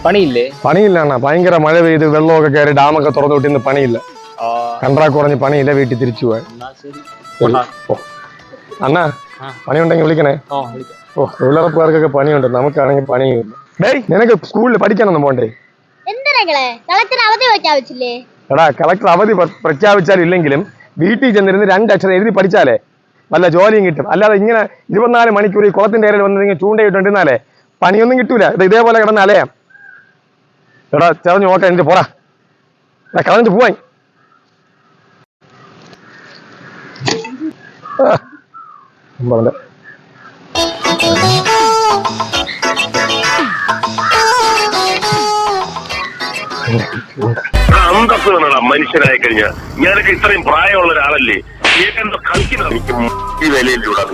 പണിയില്ല അണ്ണാ. ഭയങ്കര മഴ പെയ്ത് വെള്ളമൊക്കെ കയറി ഡാമൊക്കെ തുറന്നു വിട്ടിന്ന് പണിയില്ല. കൺട്രാക്ട് കുറഞ്ഞ് പണിയില്ല. വീട്ടിൽ തിരിച്ചു പോവാൻ. അണ്ണാ പണിയുണ്ടെങ്കിൽ വിളിക്കണേ. തൊഴിലുറപ്പുകാർക്കൊക്കെ പണിയുണ്ട്, നമുക്കാണെങ്കിൽ പണിയില്ല. ഡേയ്, നിനക്ക് സ്കൂളിൽ പഠിക്കാനൊന്നും പോണ്ടേ? എടാ, കളക്ടർ അവധി പ്രഖ്യാപിച്ചാലില്ലെങ്കിലും വീട്ടിൽ ചെന്നിരുന്ന് 2 അക്ഷരം എഴുതി പഠിച്ചാലേ വല്ല ജോലിയും കിട്ടും. അല്ലാതെ ഇങ്ങനെ 24 മണിക്കൂർ ഈ കുളത്തിന്റെ ഏരിയയിൽ വന്ന് ചൂണ്ടയിട്ടുണ്ടിരുന്നാലേ പണിയൊന്നും കിട്ടൂല. ഇതേപോലെ കിടന്നാലേ എടാ ചെറഞ്ഞു നോക്കാൻ എനിക്ക് പോടാ, കളഞ്ഞിട്ട് പോവാൻ. അന്തസ് വേണടാ മനുഷ്യനായി കഴിഞ്ഞാൽ. ഞാനൊക്കെ ഇത്രയും പ്രായമുള്ള ഒരാളല്ലേ, കളിക്കുന്ന വിലയിലൂടെ